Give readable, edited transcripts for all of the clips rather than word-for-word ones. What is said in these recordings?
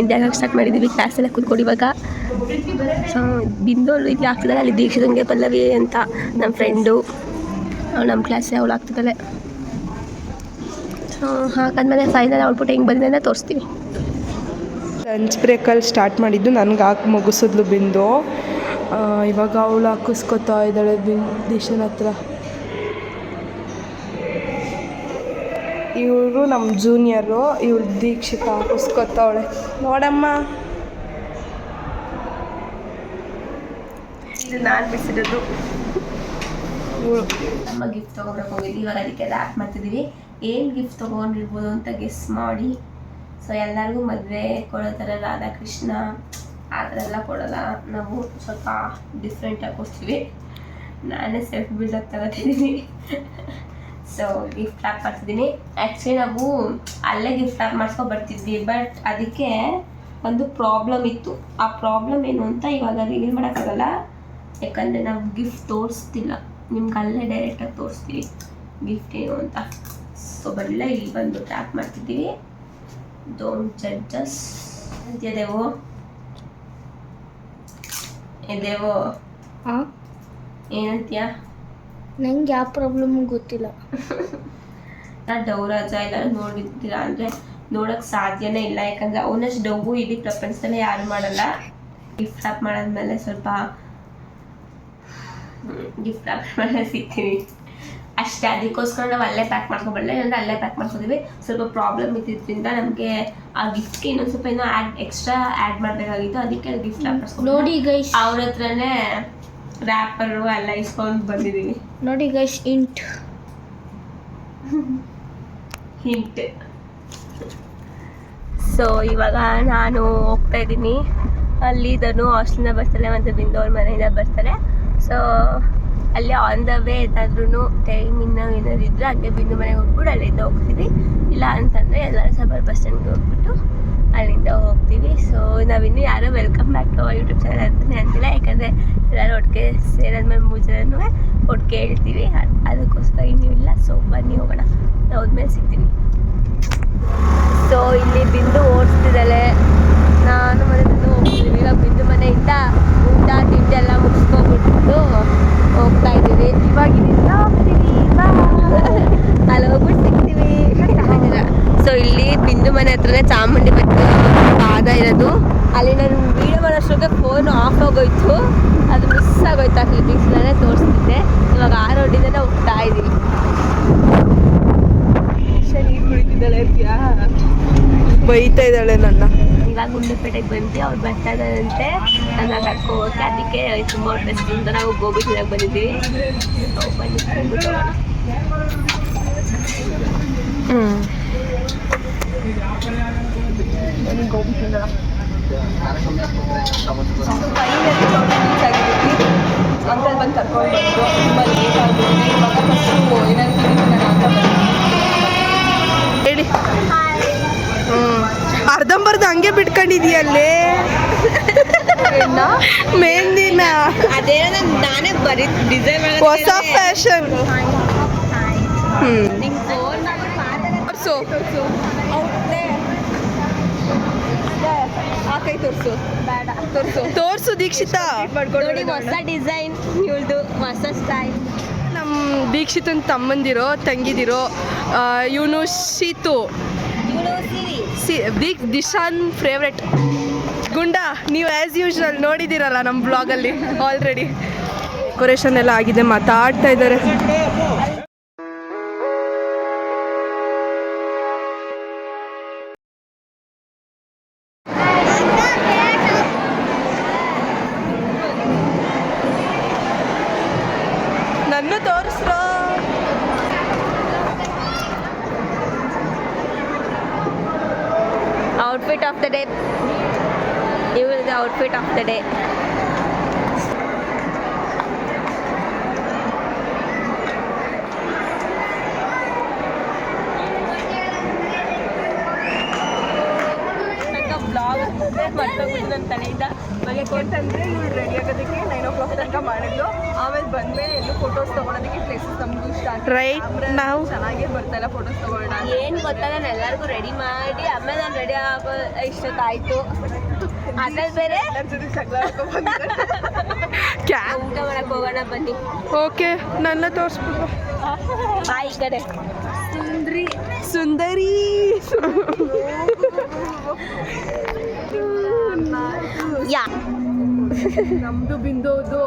Ready ಆಗಕ್ಕೆ start ಮಾಡಿದ್ದೀವಿ. ಕ್ಲಾಸೆಲ್ಲ ಕೂತ್ಕೊಂಡು ಇವಾಗ ಸೊ ಬಿಂದೋಳು ಇಲ್ಲಿ ಆಗ್ತಿದ್ದಾಳೆ, ಅಲ್ಲಿ ದೀಕ್ಷಿತಂಗೆ ಪಲ್ಲವಿ ಅಂತ ನಮ್ಮ ಫ್ರೆಂಡು ನಮ್ಮ ಕ್ಲಾಸೇ ಅವಳು ಆಗ್ತಿದ್ದಾಳೆ. ಸೊ ಹಾಗಾದ್ಮೇಲೆ ಫೈನಲ್ ಔಟ್ಪುಟ್ ಹೆಂಗೆ ಬಂದಿದೆ ಅಂತ ತೋರಿಸ್ತೀವಿ. ಲಂಚ್ ಬ್ರೇಕಲ್ಲಿ ಸ್ಟಾರ್ಟ್ ಮಾಡಿದ್ದು ನನಗೆ ಹಾಕಿ ಮುಗಿಸಿದ್ಲು ಬಿಂದು. ಇವಾಗ ಅವಳು ಹಾಕಿಸ್ಕೊತಾ ಇದ್ದಾಳೆ ದೀಕ್ಷನ್ ಹತ್ರ. ಇವರು ನಮ್ಮ ಜೂನಿಯರು, ಇವಳು ದೀಕ್ಷಿತ ಹಾಕಿಸ್ಕೊತಾವಳೆ. ನೋಡಮ್ಮ, ಇದು ನಾನು ಬಿಸಿರೋದು. ನಮ್ಮ ಗಿಫ್ಟ್ ತೊಗೊಬರಕ್ಕೆ ಹೋಗಿದ್ವಿ, ಇವಾಗ ಅದಕ್ಕೆ ರ್ಯಾಪ್ ಮಾಡ್ತಿದ್ದೀವಿ. ಏನು ಗಿಫ್ಟ್ ತೊಗೊಂಡಿರ್ಬೋದು ಅಂತ ಗೆಸ್ ಮಾಡಿ. ಸೊ ಎಲ್ಲರಿಗೂ ಮದುವೆ ಕೊಡೋ ಥರ ರಾಧಾಕೃಷ್ಣ ಆ ಥರ ಎಲ್ಲ ಕೊಡೋಲ್ಲ, ನಾವು ಸ್ವಲ್ಪ ಡಿಫ್ರೆಂಟಾಗಿ ಕೊಡ್ತೀವಿ. ನಾನೇ ಸೆಲ್ಫ್ ಬಿಲ್ಡಪ್ ತಗೋತಿದ್ದೀನಿ. ಸೊ ಗಿಫ್ಟ್ ರ್ಯಾಪ್ ಮಾಡ್ತಿದ್ದೀನಿ. ಆ್ಯಕ್ಚುಲಿ ನಾವು ಅಲ್ಲೇ ಗಿಫ್ಟ್ ರ್ಯಾಪ್ ಮಾಡ್ಸ್ಕೊಂಡು ಬರ್ತಿದ್ವಿ, ಬಟ್ ಅದಕ್ಕೆ ಒಂದು ಪ್ರಾಬ್ಲಮ್ ಇತ್ತು. ಆ ಪ್ರಾಬ್ಲಮ್ ಏನು ಅಂತ ಇವಾಗ ರಿವೀಲ್ ಮಾಡೋಕ್ಕಾಗಲ್ಲ, ಯಾಕಂದರೆ ನಾವು ಗಿಫ್ಟ್ ತೋರಿಸ್ತಿಲ್ಲ. ನಿಮ್ಗೆ ಅಲ್ಲೇ ಡೈರೆಕ್ಟಾಗಿ ತೋರಿಸ್ತೀವಿ ಗಿಫ್ಟ್ ಏನು ಅಂತ. ಸೊ ಬರಲ್ಲ, ಇಲ್ಲಿ ಬಂದು ಟ್ಯಾಪ್ ಮಾಡ್ತಿದ್ದೀವಿ. ಡೋಂಟ್ ಜಡ್ಜ್ ಅಸ್ ಅಂತೀಯ ದೇವು. ದೇವು ಏನಂತೀಯ? ನಂಗೆ ಯಾವ ಪ್ರಾಬ್ಲಮ್ ಗೊತ್ತಿಲ್ಲ. ಡೌರಾಜ ಎಲ್ಲರೂ ನೋಡಿದ್ದೀರಾ ಅಂದರೆ ನೋಡೋಕ್ಕೆ ಸಾಧ್ಯನೇ ಇಲ್ಲ, ಯಾಕಂದರೆ ಅವನಷ್ಟು ಡೌವು ಇಡೀ ಪ್ರಪಂಚದಲ್ಲೇ ಯಾರು ಮಾಡಲ್ಲ. ಗಿಫ್ಟ್ ರ್ಯಾಪ್ ಮಾಡಾದ್ಮೇಲೆ ಸ್ವಲ್ಪ ಗಿಫ್ಟ್ ರ್ಯಾಪ್ ಮೇಲೆ ಸಿಗ್ತೀವಿ ಅಷ್ಟೇ. ಅದಕ್ಕೋಸ್ಕರ ನಾವು ಅಲ್ಲೇ ಪ್ಯಾಕ್ ಮಾಡ್ಕೊಬರಲ್ಲ, ಇಲ್ಲಾಂದರೆ ಅಲ್ಲೇ ಪ್ಯಾಕ್ ಮಾಡ್ಕೊತೀವಿ. ಸ್ವಲ್ಪ ಪ್ರಾಬ್ಲಮ್ ಇದ್ದಿದ್ದರಿಂದ ನಮಗೆ ಆ ಗಿಫ್ಟ್ಗೆ ಇನ್ನೊಂದು ಸ್ವಲ್ಪ ಏನೋ ಎಕ್ಸ್ಟ್ರಾ ಆ್ಯಡ್ ಮಾಡಬೇಕಾಗಿತ್ತು, ಅದಕ್ಕೆ ಗಿಫ್ಟ್ ರ್ಯಾಪ್ ಮಾಡಿಸ್ಕೊಂಡು ನೋಡಿ ಗೈಸ್, ಅವ್ರ ಹತ್ರನೇ ರ್ಯಾಪರು ಎಲ್ಲ ಇಸ್ಕೊಂಡು ಬಂದಿದ್ದೀವಿ. ನೋಡಿ ಗೈಸ್, ಹಿಂಟ್ ಸೊ ಇವಾಗ ನಾನು ಹೋಗ್ತಾ ಇದ್ದೀನಿ. ಅಲ್ಲಿ ಧನು ಹಾಸ್ಟೆಲಿಂದ ಬರ್ತಾರೆ ಮತ್ತು ಬಿಂದು ಅವ್ರ ಮನೆಯಿಂದ ಬರ್ತಾರೆ. ಸೊ ಅಲ್ಲಿ ಆನ್ ದ ವೇ ಏನಾದ್ರೂ ಟೈಮ್ ಏನಾದ್ರು ಇದ್ದರೆ ಹಂಗೆ ಬಿಂದು ಮನೆಗೆ ಹೋಗ್ಬಿಟ್ಟು ಅಲ್ಲಿಂದ ಹೋಗ್ತೀವಿ. ಇಲ್ಲ ಅಂತಂದರೆ ಎಲ್ಲರೂ ಸಬರ್ ಬಸ್ ಸ್ಟ್ಯಾಂಡ್ಗೆ ಹೋಗ್ಬಿಟ್ಟು ಅಲ್ಲಿಂದ ಹೋಗ್ತೀವಿ. ಸೊ ನಾವಿನ್ನೂ ಯಾರೂ welcome back to YouTube channel ಅಂತಲೇ ಅಂತಿಲ್ಲ, ಯಾಕಂದರೆ ಎಲ್ಲರೂ ಒಟ್ಟಿಗೆ ಸೇರಿದ್ಮೇಲೆ 3 ಜನನೂ ಒಟ್ಟಿಗೆ ಹೇಳ್ತೀವಿ, ಅದಕ್ಕೋಸ್ಕರ ಇನ್ನೂ ಇಲ್ಲ. ಸೊ ಬನ್ನಿ ಹೋಗೋಣ, ಹೋದ್ಮೇಲೆ ಸಿಗ್ತೀನಿ. ಸೊ ಇಲ್ಲಿ ಬಿಂದು ಓಡಿಸ್ತಿದ್ದಾಳೆ, ನಾನು ಮನೆ ಬಿಂದು ಹೋಗ್ತಿದ್ದೀವಿ. ಈಗ ಬಿಂದು ಮನೆಯಿಂದ ಊಟ ತಿಂಡಿ ಎಲ್ಲ ಮುಗಿಸ್ಕೊಬಿಟ್ಟು ಹೋಗ್ತಾ ಇದ್ದೀವಿ. ಇವಾಗ ಇಲ್ಲಿಂದ ಹೋಗ್ತೀವಿ, ಅಲ್ಲಿ ಹೋಗ್ಬಿಟ್ಟು ಸಿಗ್ತೀವಿ. ಸೊ ಇಲ್ಲಿ ಬಿಂದು ಮನೆ ಹತ್ರನೇ ಚಾಮುಂಡಿ ಬೆಟ್ಟ ಪಾದ ಇರೋದು. ಅಲ್ಲಿ ನಾನು ವೀಡಿಯೋ ಮಾಡೋಷ್ಟೊತ್ತಿಗೆ ಫೋನ್ ಆಫ್ ಆಗೋಯ್ತು, ಅದು ಮಿಸ್ ಆಗೋಯ್ತು. ಆ ಕ್ಲಿಪ್ಪಿಂಗ್ಸ್ನೇ ತೋರಿಸ್ತಿದ್ದೆ. ಇವಾಗ ಆ ರೋಡಿಂದನೇ ಹೋಗ್ತಾ ಇದ್ದೀವಿ. ನೀರು ಕುಡಿತಿದ್ದಾಳೆ, ಬೈತಾ ಇದ್ದಾಳೆ ನನ್ನ. ಇವಾಗ ಗುಂಡ್ಲುಪೇಟೆಗೆ ಬಂದು ಅವ್ರು ಬರ್ತಾ ಇದ್ದಾರಂತೆ, ನನ್ನ ಕರ್ಕೊ ಹೋಗಿ. ಅದಕ್ಕೆ ತುಂಬ ಹೊಟ್ಟೆಸ್ತಿಂದ ನಾವು ಗೋಬಿ ತಿನ್ನಕ್ಕೆ ಬಂದಿದ್ದೀವಿ. ಬನ್ನಿ ಹೋಗ್ಬಿಟ್ಟು ಗೋಬಿ ತಿನ್ನೋಣ. ಅಂಕಲ್ ಬಂದು ಕರ್ಕೊಂಡು ಬಂದರು, ತುಂಬ ಲೇಟ್ ಆಗ್ಬಿಟ್ಟು. ಇವಾಗ ಫಸ್ಟು ಏನಾದ್ರು ತಿನ್ನೋಣ ಅಂತ ಬಂದು ಹೇಳಿ. ಅರ್ಧಂಬರ್ಧ ಹಂಗೆ ಬಿಟ್ಕೊಂಡಿದೀಯಲ್ಲೇ ಮೆಹಂದಿನ. ಅದೇನೋ ನಾನೇ ಬರೀ ಡಿಸೈನ್ ಹೊಸ ಫ್ಯಾಷನ್. ತೋರ್ಸು ದೀಕ್ಷಿತಾ. ನೋಡಿ ಹೊಸ ಡಿಸೈನ್, ಇವಳ್ದು ಹೊಸ ಸ್ಟೈಲ್. ನಮ್ಮ ದೀಕ್ಷಿತನ ತಮ್ಮಂದಿರೋ ತಂಗಿದಿರೋ ಇವನು ಶೀತು, ದಿಶಾನ್ ಫೇವ್ರೆಟ್ ಗುಂಡ. ನೀವು ಆ್ಯಸ್ ಯೂಶ್ವಲ್ ನೋಡಿದ್ದೀರಲ್ಲ ನಮ್ಮ ಬ್ಲಾಗಲ್ಲಿ ಆಲ್ರೆಡಿ. ಡೆಕೋರೇಷನ್ ಎಲ್ಲ ಆಗಿದೆ, ಮಾತಾಡ್ತಾ ಇದ್ದಾರೆ. ನನ್ನ ತೋರಿಸ್ರೋ. Outfit of the day. Here is the outfit of the day. Like a vlog. ಮರ್ತೋಗ್ಬಿಟ್ಟು ನನ್ನ ತಲೆಯಿಂದ ಮನೆ ಯಾಕೆಂತಂದರೆ ಇವ್ರು ರೆಡಿ ಆಗೋದಕ್ಕೆ 9 o'clock ತನಕ ಮಾಡಿದ್ದು. ಆಮೇಲೆ ಬಂದಮೇಲೆ ಎಲ್ಲೂ ಫೋಟೋಸ್ ತೊಗೊಳೋದಕ್ಕೆ ಪ್ಲೇಸಸ್ ನಮಗೂ ಇಷ್ಟ ಆಗ್ತದೆ. ರೈಟ್ ನಾವು ಚೆನ್ನಾಗೇ ಬರ್ತಾಯಿಲ್ಲ ಫೋಟೋಸ್ ತೊಗೊಳ್ಳೋಣ. ಏನು ಗೊತ್ತಾ, ನಾನು ಎಲ್ಲರಿಗೂ ರೆಡಿ ಮಾಡಿ ಆಮೇಲೆ ನಾನು ರೆಡಿ ಆಗೋ ಇಷ್ಟೊತ್ತಾಯಿತು. ಆಮೇಲೆ ಬೇರೆ ಊಟ ಮಾಡಕ್ಕೆ ಹೋಗೋಣ ಬನ್ನಿ. ಓಕೆ ನನ್ನ ತೋರಿಸ್ಬಿಟ್ಟು ಬಾಯ್ ಈ ಕಡೆ ಸುಂದರಿ ಯಾ ನಮ್ದು ಬಿಂದೋದು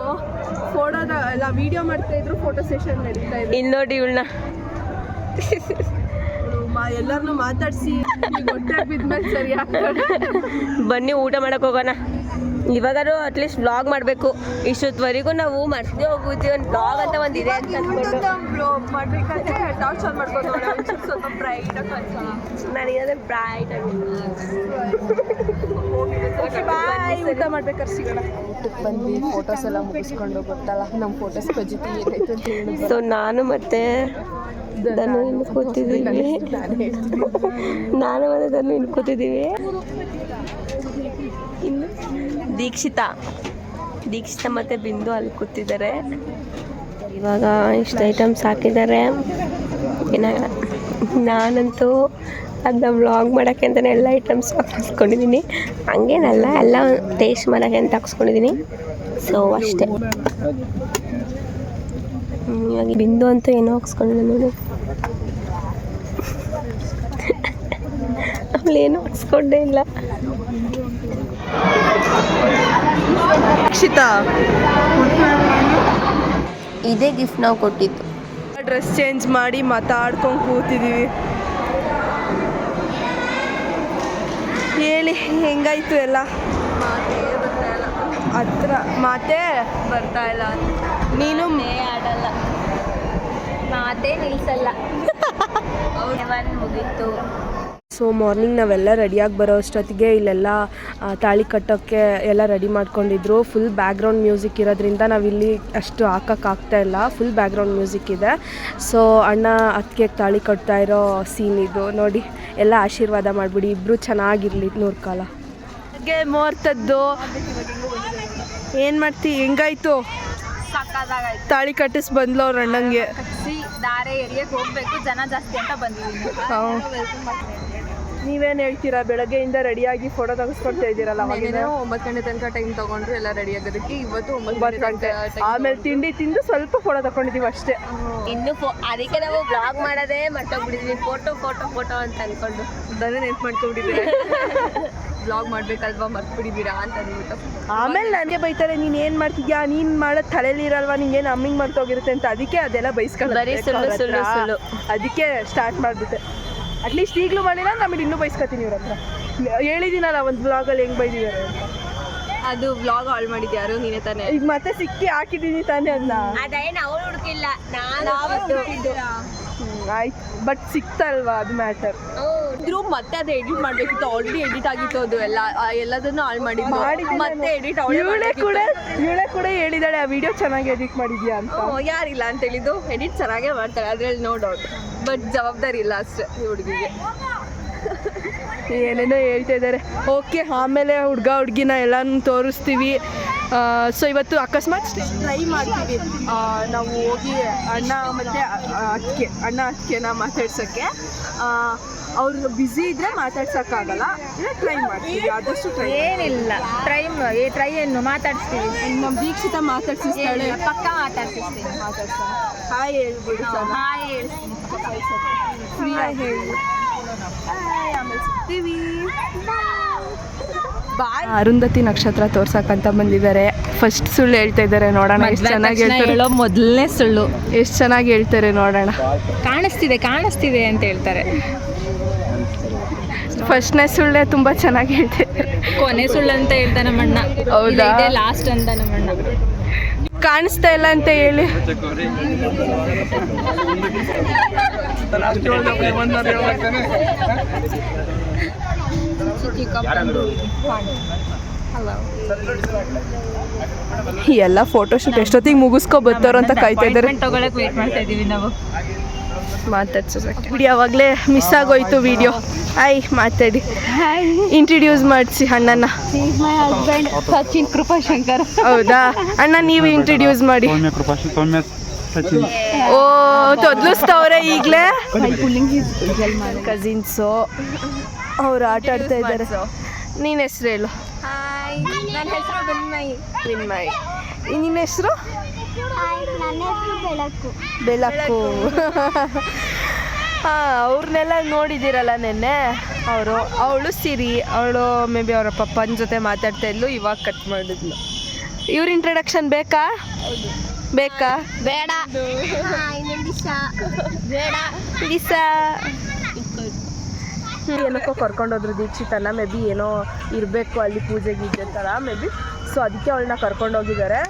ಫೋಟೋದ ಎಲ್ಲ ವಿಡಿಯೋ ಮಾಡ್ತಾ ಇದ್ರು, ಫೋಟೋ ಸೆಷನ್ ನಡೀತಾ ಇದೆ. ಇಲ್ಲಿ ನೋಡಿ ಇವಳನ್ನ ಎಲ್ಲರನ್ನೂ ಮಾತಾಡಿಸಿ ಹೊಟ್ಟೆ ಬಿದ್ಮೇಲೆ ಸರಿ ಆಗ್ತದೆ. ಬನ್ನಿ ಊಟ ಮಾಡಕ್ಕೆ ಹೋಗೋಣ. ಇವಾಗಾದ್ರೂ ಅಟ್ಲೀಸ್ಟ್ ವ್ಲಾಗ್ ಮಾಡಬೇಕು. ಇಷ್ಟೊತ್ತವರೆಗೂ ನಾವು ಮರ್ತೆ ಹೋಗ್ಬಿಡ್ತೀವಿ. ಒಂದು ವ್ಲಾಗ್ ಅಂತ ಒಂದು ಇದೆ ಅಂತ ಅಂದ್ಕೊಂಡು ಮಾಡ್ಬೇಕಾದ್ರೆ ಟಾರ್ಚ್ ಆನ್ ಮಾಡ್ಕೊಂಡು ಸ್ವಲ್ಪ ಬ್ರೈಟಾಗಿ ಕಾಣಿಸೋಣ. ನನಗೆ ಬ್ರೈಟ್ ಆಗಿ ಊಟ ಮಾಡ್ಬೇಕಾದ್ರೆ ಸಿಗೋಣ. ಊಟಕ್ಕೆ ಬಂದು ಫೋಟೋಸ್ ಎಲ್ಲ ಮುಗಿಸ್ಕೊಂಡು ಗೊತ್ತಲ್ಲ ನಮ್ಮ ಫೋಟೋಸ್ ಪಜಿತಿ ಏನಾಯ್ತು ಅಂತ ಹೇಳಿದ್ರು. ಸೊ ನಾನು ಮತ್ತೆ ಧನು ಇಲ್ಲಿ ಕೂತಿದ್ದೀವಿ. ನಾನು ಮತ್ತೆ ಧನು ಇಲ್ಲಿ ಕೂತಿದ್ದೀವಿ. ಇನ್ನು ದೀಕ್ಷಿತಾ ಮತ್ತು ಬಿಂದು ಅಲ್ಲಿ ಕೂತಿದ್ದಾರೆ. ಇವಾಗ ಇಷ್ಟು ಐಟಮ್ಸ್ ಹಾಕಿದ್ದಾರೆ. ಏನಾಗಲ್ಲ, ನಾನಂತೂ ಅದನ್ನ ವ್ಲಾಗ್ ಮಾಡೋಕ್ಕೆ ಅಂತಲೇ ಎಲ್ಲ ಐಟಮ್ಸ್ ಹಾಕಿಸ್ಕೊಂಡಿದ್ದೀನಿ. ಹಂಗೇನಲ್ಲ, ಎಲ್ಲ ಟೇಸ್ಟ್ ಮಾಡೋಕ್ಕೆ ಅಂತ ಹಾಕ್ಸ್ಕೊಂಡಿದ್ದೀನಿ. ಸೊ ಅಷ್ಟೇ. ಇವಾಗ ಬಿಂದು ಅಂತೂ ಏನೋ ಹಾಕ್ಸ್ಕೊಂಡಿದ್ದೆ ನೋಡಿ. ಅವಳೇನು ಹಾಕ್ಸ್ಕೊಂಡೇ ಇಲ್ಲ. ಅಕ್ಷಿತಾ ಇದೇ ಗಿಫ್ಟ್ ನಾವು ಕೊಟ್ಟಿದ್ದು. ಡ್ರೆಸ್ ಚೇಂಜ್ ಮಾಡಿ ಮಾತಾಡ್ಕೊಂಡು ಕೂತಿದ್ದೀವಿ. ಹೇಳಿ ಹೆಂಗಾಯ್ತು ಎಲ್ಲ? ಹತ್ರ ಮಾತೇ ಬರ್ತಾ ಇಲ್ಲ. ನೀನು ಆಡಲ್ಲ, ಮಾತೇ ನಿಲ್ಸಲ್ಲ. ಮುಗೀತು. ಸೊ ಮಾರ್ನಿಂಗ್ ನಾವೆಲ್ಲ ರೆಡಿಯಾಗಿ ಬರೋ ಅಷ್ಟೊತ್ತಿಗೆ ಇಲ್ಲೆಲ್ಲ ತಾಳಿ ಕಟ್ಟೋಕ್ಕೆ ಎಲ್ಲ ರೆಡಿ ಮಾಡ್ಕೊಂಡಿದ್ರು. ಫುಲ್ ಬ್ಯಾಕ್ಗ್ರೌಂಡ್ ಮ್ಯೂಸಿಕ್ ಇರೋದ್ರಿಂದ ನಾವಿಲ್ಲಿ ಅಷ್ಟು ಹಾಕೋಕ್ಕಾಗ್ತಾ ಇಲ್ಲ. ಫುಲ್ ಬ್ಯಾಕ್ಗ್ರೌಂಡ್ ಮ್ಯೂಸಿಕ್ ಇದೆ. ಸೊ ಅಣ್ಣ ಅದಕ್ಕೆ ತಾಳಿ ಕಟ್ತಾ ಇರೋ ಸೀನ್ ಇದು ನೋಡಿ. ಎಲ್ಲ ಆಶೀರ್ವಾದ ಮಾಡಿಬಿಡಿ, ಇಬ್ಬರು ಚೆನ್ನಾಗಿರಲಿ ನೂರು ಕಾಲ. ಹಾಗೆ ಮುಹೂರ್ತದ್ದು ಏನು ಮಾಡ್ತಿ? ಹೆಂಗಾಯ್ತು? ತಾಳಿ ಕಟ್ಟಿಸ್ ಬಂದ್ಲು ಅವ್ರ ಅಣ್ಣಂಗೆ. ದಾರೆ ಎರಿಯಕ್ಕೆ ಹೋಗ್ಬೇಕು, ಜನ ಜಾಸ್ತಿ ಅಂತ ಬಂದಿದ್ದೀನಿ. ನೀವೇನು ಹೇಳ್ತೀರಾ? ಬೆಳಗ್ಗೆಯಿಂದ ರೆಡಿಯಾಗಿ ಫೋಟೋ ತೆಗೆಸ್ಕೊಡ್ತಾ ಇದ್ದೀರಲ್ಲ. 9 ಗಂಟೆ ತನಕ ಟೈಮ್ ತೊಗೊಂಡ್ರು ಎಲ್ಲ ರೆಡಿ ಆಗೋದಕ್ಕೆ. ಇವತ್ತು 9 ಗಂಟೆ ಆಮೇಲೆ ತಿಂಡಿ ತಿಂದು ಸ್ವಲ್ಪ ಫೋಟೋ ತಗೊಂಡಿದ್ದೀವಿ ಅಷ್ಟೇ. ಇನ್ನು ಅದಕ್ಕೆ ನಾವು ಬ್ಲಾಗ್ ಮಾಡೋದೇ ಮರ್ತೋಗ್ಬಿಟ್ಟಿದ್ವಿ. ಫೋಟೋ ಅಂತ ಅಂದ್ಕೊಂಡು ಅದನ್ನೇ ನೆನ್ಪು ಮಾಡ್ಕೊಂಡಿದ್ದೀರಾ. ಬ್ಲಾಗ್ ಮಾಡ್ಬೇಕಲ್ವಾ ಮರ್ತ್ಬಿಟ್ಟಿದ್ದೀರಾ ಅಂತ ಅಂದ್ಬಿಟ್ಟು. ಆಮೇಲೆ ನನಗೆ ಬೈತಾರೆ, ನೀನು ಏನು ಮಾಡ್ತಿದ್ಯಾ, ನೀನು ಮಾಡೋದು ತಲೆಯಲ್ಲಿ ಇರಲ್ವಾ, ನಿಂಗೇನು ಅಮ್ಮಿಂಗ್ ಮಾಡ್ತೋಗಿರುತ್ತೆ ಅಂತ. ಅದಕ್ಕೆ ಅದೆಲ್ಲ ಬೈಸ್ಕೊಂಡು ಬರೀ ಸುಳ್ಳು. ಅದಕ್ಕೆ ಸ್ಟಾರ್ಟ್ ಮಾಡಿಬಿಟ್ಟೆ. ಅಟ್ಲೀಸ್ಟ್ ಈಗಲೂ ಮಾಡಿಲ್ಲ, ನಮಗೆ ಇನ್ನೂ ಬೈಸ್ಕೊತೀನಿ ಇವ್ರ ಹತ್ರ. ಹೇಳಿದ್ದೀನಲ್ಲ ಒಂದು ಬ್ಲಾಗಲ್ಲಿ ಹೆಂಗೆ ಬೈದಿದ್ದಾರೆ. ಅದು ಬ್ಲಾಗ್ ಹಾಳು ಮಾಡಿದ್ದು ಯಾರು? ನೀನೇ ತಾನೇ. ಈಗ ಮತ್ತೆ ಸಿಕ್ಕಿ ಹಾಕಿದ್ದೀನಿ ತಾನೇ ಅದನ್ನ. ಅದೇನು ಅವಳು ಹುಡುಕಿಲ್ಲ, ನಾನು ಆಯ್ತು, ಬಟ್ ಸಿಕ್ತಲ್ವಾ ಅದು ಮ್ಯಾಟರ್. ಇದ್ರು ಮತ್ತೆ ಅದು ಎಡಿಟ್ ಮಾಡಬೇಕಿತ್ತು. ಆಲ್ರೆಡಿ ಎಡಿಟ್ ಆಗಿತ್ತು ಅದು ಎಲ್ಲದನ್ನು ಹಾಳು ಮಾಡಿದ್ದು. ಮತ್ತೆ ಎಡಿಟ್ ಇವಳೇ ಕೂಡ ಹೇಳಿದಾಳೆ ಆ ವಿಡಿಯೋ ಚೆನ್ನಾಗಿ ಎಡಿಟ್ ಮಾಡಿದ್ಯಾ ಅಂತ. ಯಾರಿಲ್ಲ ಅಂತ ಹೇಳಿದ್ದು? ಎಡಿಟ್ ಚೆನ್ನಾಗೇ ಮಾಡ್ತಾಳೆ, ಅದ್ರಲ್ಲಿ ನೋ ಡೌಟ್. ಬಟ್ ಜವಾಬ್ದಾರಿ ಇಲ್ಲ ಅಷ್ಟೇ ಈ ಹುಡುಗಿಗೆ. ಏನೇನೋ ಹೇಳ್ತಾ ಇದ್ದಾರೆ. ಓಕೆ, ಆಮೇಲೆ ಹುಡುಗಿನ ಎಲ್ಲನೂ ತೋರಿಸ್ತೀವಿ. ಸೊ ಇವತ್ತು ಅಕಸ್ಮಾತ್ ಟ್ರೈ ಮಾಡ್ತೀವಿ ನಾವು ಹೋಗಿ ಅಣ್ಣ ಅತ್ತಿಗೆನ ಮಾತಾಡ್ಸೋಕ್ಕೆ. ಅವ್ರು ಬ್ಯುಸಿ ಇದ್ದರೆ ಮಾತಾಡ್ಸೋಕ್ಕಾಗಲ್ಲ, ಟ್ರೈ ಮಾಡ್ತೀವಿ ಆದಷ್ಟು. ಏನಿಲ್ಲ, ಟ್ರೈ ಏನು ಮಾತಾಡಿಸ್ತೀವಿ. ನಮ್ಮ ದೀಕ್ಷಿತ ಮಾತಾಡ್ಸಿಸ್ತಾಳೆ, ಪಕ್ಕ ಮಾತಾಡ್ಸಿಸ್ತೀವಿ. ಹಾಯ್ ಹೇಳ್ಬಿಡಿ ಸರ್. ಹಾಯ್ ಹೇಳ್ತೀನಿ, ಫ್ರೀಯಾಗಿ ಹೇಳಿ. ಆಮೇಲೆ ಸಿಗ್ತೀವಿ. ಅರುಂಧತಿ ನಕ್ಷತ್ರ ತೋರ್ಸಕ್ಕಂತ ಬಂದಿದ್ದಾರೆ. ಫಸ್ಟ್ ಸುಳ್ಳು ಹೇಳ್ತಾ ಇದ್ದಾರೆ, ನೋಡೋಣ ಎಷ್ಟು ಚೆನ್ನಾಗಿ ಹೇಳ್ತಾರೆ. ಮೊದಲನೇ ಸುಳ್ಳು ಎಷ್ಟು ಚೆನ್ನಾಗಿ ಹೇಳ್ತಾರೆ ನೋಡೋಣ. ಕಾಣಿಸ್ತಿದೆ ಅಂತ ಹೇಳ್ತಾರೆ. ಫಸ್ಟ್ನೇ ಸುಳ್ಳೆ ತುಂಬ ಚೆನ್ನಾಗಿ ಹೇಳ್ತಿದ್ದಾರೆ. ಕೊನೆ ಸುಳ್ಳು ಅಂತ ಹೇಳ್ತಾನೆ ನಮ್ಮಣ್ಣ. ಹೌದಾ? ಇದೇ ಲಾಸ್ಟ್ ಅಂತ ನಮ್ಮಣ್ಣ. ಕಾಣಿಸ್ತಾ ಇಲ್ಲ ಅಂತ ಹೇಳಿ. ಎಲ್ಲ ಫೋಟೋಶೂಟ್ ಎಷ್ಟೊತ್ತಿಗೆ ಮುಗಿಸ್ಕೊ ಬರ್ತಾರೋ ಅಂತ ಕಾಯ್ತಾ ಇದ್ದಾರೆ. ತಗೊಳಕ್ ವೇಟ್ ಮಾಡ್ತಾ ಇದೀವಿ ನಾವು. ಮಾತಾಡ್ಸೋಕೆ ವಿಡಿಯೋ ಅವಾಗಲೇ ಮಿಸ್ ಆಗೋಯ್ತು ವಿಡಿಯೋ. ಹಾಯ್ ಮಾತಾಡಿ. ಇಂಟ್ರಡ್ಯೂಸ್ ಮಾಡಿಸಿ ಅಣ್ಣನ. My husband Sachin Kripashankar. ಹೌದಾ ಅಣ್ಣ, ನೀವು ಇಂಟ್ರಡ್ಯೂಸ್ ಮಾಡಿ. ಓ ತೊದ್ಲಿಸ್ತವ್ರೆ ಈಗಲೇ. ಕಸಿನ್ಸು ಅವ್ರು ಆಟ ಆಡ್ತಾ ಇದ್ದಾರೆ. ನೀನು ಹೆಸ್ರು ಹೇಳು. ಹಾಯ್, ನನ್ನ ಹೆಸರು ವಿನ್ಮಯಿ. ವಿನ್ಮಯಿ. ನಿನ್ನ ಹೆಸರು? ನನ್ನ ಹೆಸರು ಬೆಳಕು. ಬೆಳಕು. ಹಾಂ, ಅವ್ರನ್ನೆಲ್ಲ ನೋಡಿದ್ದೀರಲ್ಲ ನೆನ್ನೆ. ಅವಳು ಸಿರಿ, ಅವಳು ಮೇ ಬಿ ಅವರ ಪಪ್ಪನ ಜೊತೆ ಮಾತಾಡ್ತಾ ಇದ್ಲು, ಇವಾಗ ಕಟ್ ಮಾಡಿದ್ಲು. ಇವ್ರ ಇಂಟ್ರಡಕ್ಷನ್ ಬೇಕಾ? ಬೇಕಾ? ಬೇಡ. ಬೇಡ. ದಿಸಾ ಏನಕ್ಕೋ ಕರ್ಕೊಂಡೋದ್ರು ದೀಕ್ಷಿತನ. ಮೇ ಬಿ ಏನೋ ಇರಬೇಕು ಅಲ್ಲಿ ಪೂಜೆ ಗೀಜೆ ಥರ ಮೇ ಬಿ. ಸೊ ಅದಕ್ಕೆ ಅವಳನ್ನ ಕರ್ಕೊಂಡೋಗಿದ್ದಾರೆ.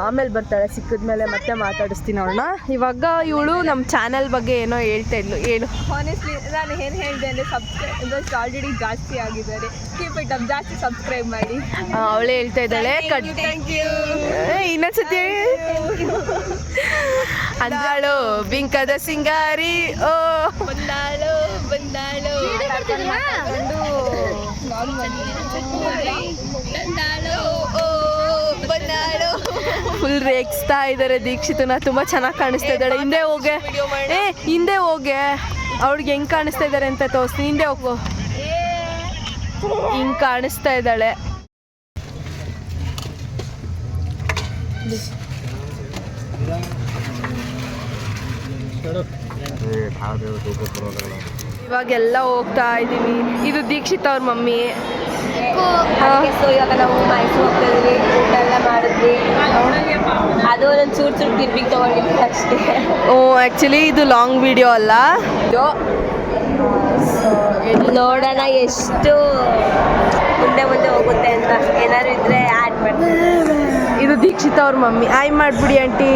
ಆಮೇಲೆ ಬರ್ತಾಳೆ, ಸಿಕ್ಕಿದ್ಮೇಲೆ ಮತ್ತೆ ಮಾತಾಡಿಸ್ತೀನಿ ಅವಳನ್ನ. ಇವಾಗ ಇವಳು ನಮ್ಮ ಚಾನಲ್ ಬಗ್ಗೆ ಏನೋ ಹೇಳ್ತಾ ಇದ್ಲು. ಹೇಳು. ಹಾನೆಸ್ಟ್ಲಿ ನಾನು ಏನು ಹೇಳಿದೆ ಅಂದರೆ ಸಬ್ಸ್ಕ್ರೈಬರ್ಸ್ ಆಲ್ರೆಡಿ ಜಾಸ್ತಿ ಆಗಿದ್ದಾರೆ. ಕೀಪ್ ಇಟ್ ಅಪ್, ಜಾಸ್ತಿ ಸಬ್ಸ್ಕ್ರೈಬ್ ಮಾಡಿ. ಅವಳೇ ಹೇಳ್ತಾ ಇದ್ದಾಳೆ. Thank you. ಇನ್ನೊಂದ್ಸತಿ ಅಂದಾಳು ಬಿಂಕದ ಸಿಂಗಾರಿ. ಓ ಬಂದಾಳು ಫುಲ್ ರೇಗಿಸ್ತಾ ಇದ್ದಾರೆ ದೀಕ್ಷಿತನ. ತುಂಬ ಚೆನ್ನಾಗಿ ಕಾಣಿಸ್ತಾ ಇದ್ದಾಳೆ. ಹಿಂದೆ ಹೋಗೆ, ಹಿಂದೆ ಹೋಗೆ. ಅವ್ಳಿಗೆ ಹೆಂಗೆ ಕಾಣಿಸ್ತಾ ಇದ್ದಾರೆ ಅಂತ ತೋರಿಸ್ತೀನಿ. ಹಿಂದೆ ಹೋಗು. ಹಿಂಗೆ ಕಾಣಿಸ್ತಾ ಇದ್ದಾಳೆ. ಇವಾಗೆಲ್ಲ ಹೋಗ್ತಾ ಇದ್ದೀವಿ. ಇದು ದೀಕ್ಷಿತ್ ಅವ್ರ ಮಮ್ಮಿ. ಸೊ ಇವಾಗ ನಾವು ಮೈಸೂರು ಹೋಗ್ತಾ ಇದ್ವಿ, ಊಟ ಎಲ್ಲ ಮಾಡಿದ್ವಿ. ಅದು ಒಂದೊಂದು ಚೂರು ಕ್ಲಿಪ್ಪಿಂಗ್ ತೊಗೊಂಡಿದ್ವಿ ಅಷ್ಟೇ. ಆ್ಯಕ್ಚುಲಿ ಇದು ಲಾಂಗ್ ವಿಡಿಯೋ ಅಲ್ಲ. ನೋಡೋಣ ಎಷ್ಟು ಮುಂದೆ ಹೋಗುತ್ತೆ ಅಂತ. ಏನಾದ್ರು ಇದ್ರೆ ಆ್ಯಡ್ ಮಾಡ್ತೀನಿ. ಇದು ದೀಕ್ಷಿತ್ ಅವ್ರ ಮಮ್ಮಿ. ಆಯ್ ಮಾಡ್ಬಿಡಿ ಆಂಟಿ.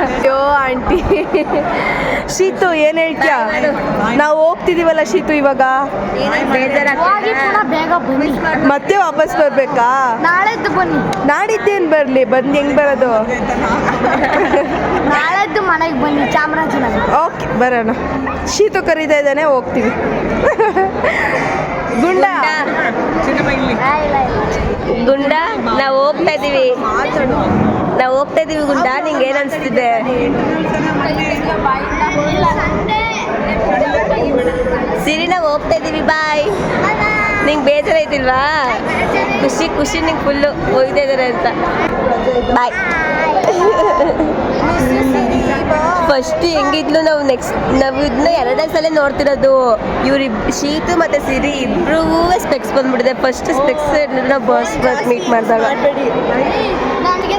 ಅಯ್ಯೋ ಆಂಟಿ. ಶೀತು ಏನು ಹೇಳ್ತೀಯಾ? ನಾವು ಹೋಗ್ತಿದ್ದೀವಲ್ಲ ಶೀತು ಇವಾಗ. ಬೇಗ ಬನ್ನಿ. ಮತ್ತೆ ವಾಪಸ್ ಬರಬೇಕಾ? ನಾಳೆದ್ದು ಬನ್ನಿ. ನಾಡಿದ್ದೇನು ಬರಲಿ? ಬಂದು ಹೆಂಗೆ ಬರೋದು? ನಾಳೆದ್ದು ಮನೆಗೆ ಬನ್ನಿ, ಚಾಮರಾಜನಗರ. ಓಕೆ, ಬರೋಣ. ಶೀತು ಕರೀತಾ ಇದ್ದಾನೆ, ಹೋಗ್ತೀವಿ. ಗುಂಡ ಗುಂಡ, ನಾವು ಹೋಗ್ತಾ ಇದ್ದೀವಿ. ಗುಂಡ, ನಿಂಗೆ ಏನು ಅನಿಸ್ತಿದೆ? ಸಿರಿ, ನಾವು ಹೋಗ್ತಾ ಇದ್ದೀವಿ, ಬಾಯ್. ನಿಂಗೆ ಬೇಜಾರ ಐತಿಲ್ವಾ? ಖುಷಿ ನಿಂಗೆ ಫುಲ್ಲು ಹೋಗ್ತಾ ಇದ್ದಾರೆ ಅಂತ. ಬಾಯ್. ಫಸ್ಟ್ ಹೆಂಗಿದ್ಲು, ನಾವು ಇದನ್ನ ಎರಡೇ ಸಲ ನೋಡ್ತಿರೋದು. ಶೀತು ಮತ್ತೆ ಸಿರಿ ಇಬ್ರೂ ಸ್ಪೆಕ್ಸ್ ಬಂದ್ಬಿಟ್ಟಿದೆ. ಫಸ್ಟ್ ಸ್ಪೆಕ್ಸ್ ನಾವು ಬಸ್ ಮೀಟ್ ಮಾಡಿದಾಗ. ನನಗೆ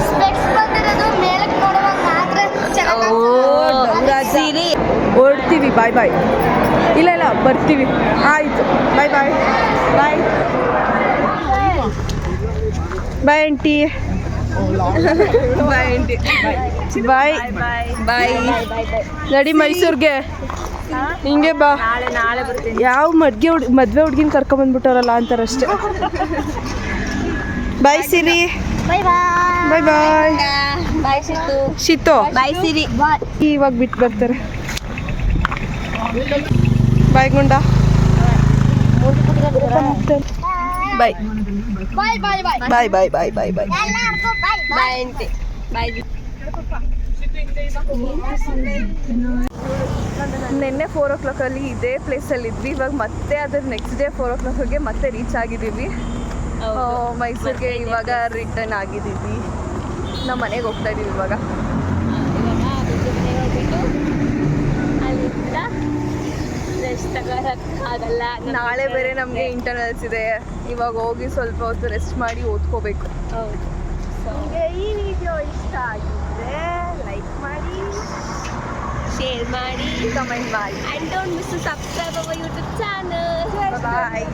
ಸ್ಪೆಕ್ಸ್ ಬಂದಿರೋದು ಮೇಲಕ್ಕೆ ನೋಡುವಾಗ ಮಾತ್ರ ಚೆನ್ನಾಗಿ. ಸಿರಿ ಹೊರಡ್ತೀವಿ. ಬಾಯ್ ಬಾಯ್. ಇಲ್ಲ ಬರ್ತೀವಿ. ಆಯಿತು, ಬಾಯ್ ಬಾಯ್. ಬಾಯ್ ಬಾಯ್ ಆಂಟಿ. Bye aunty. ಬಾಯ್ ಬಾಯ್. ನಡಿ ಮೈಸೂರಿಗೆ. ಹಿಂಗೆ ಬಾ. ನಾಳೆ ಬರ್ತೀನಿ. ಯಾವ ಮದುವೆ ಹುಡ್ಗಿನ ಕರ್ಕೊಂಬಂದ್ಬಿಟ್ಟವ್ರಲ್ಲ ಅಂತಾರಷ್ಟೇ. ಬಾಯ್ ಸಿರಿ. ಬಾಯ್ ಬಾಯ್. ಬಾಯ್ ಬಾಯ್. ಬಾಯ್ ಶೀತು. ಬಾಯ್ ಸಿರಿ. ಇವಾಗ ಬಿಟ್ಟು ಬರ್ತಾರೆ. ಬಾಯ್ ಗುಂಡ. ಬಾಯ್ ಬಾಯ್ ಬಾಯ್ ಬಾಯ್. ಬಾಯ್ ಬಾಯ್ ಬಾಯ್ ಬಾಯ್ ಬಾಯ್. ಎಲ್ಲರಿಗೂ ಬಾಯ್ ಬಾಯ್. ಬಾಯ್ ಅಂತೆ. ಬಾಯ್. ನಿನ್ನೆ 4 o'clock ಇದೇ ಪ್ಲೇಸಲ್ಲಿ ಇದ್ವಿ. ಇವಾಗ ಮತ್ತೆ ಅದ್ರ ನೆಕ್ಸ್ಟ್ ಡೇ 4 o'clock ಮತ್ತೆ ರೀಚ್ ಆಗಿದ್ದೀವಿ ಮೈಸೂರಿಗೆ. ಇವಾಗ ರಿಟರ್ನ್ ಆಗಿದ್ದೀವಿ. ನಮ್ಮ ಮನೆಗೆ ಹೋಗ್ತಾ ಇದ್ದೀವಿ ಇವಾಗ. ಆಗಲ್ಲ. ನಾಳೆ ಬೇರೆ ನಮಗೆ ಇಂಟರ್ನಲ್ಸ್ ಇದೆ. ಇವಾಗ ಹೋಗಿ ಸ್ವಲ್ಪ ಹೊತ್ತು ರೆಸ್ಟ್ ಮಾಡಿ ಓದ್ಕೋಬೇಕು. ನಿಮಗೆ ಈ ವಿಡಿಯೋ ಇಷ್ಟ ಆಗಿದ್ರೆ ಲೈಕ್ ಮಾಡಿ, ಶೇರ್ ಮಾಡಿ, ಕಮೆಂಟ್ ಮಾಡಿ. and don't miss to subscribe our YouTube channel. Bye.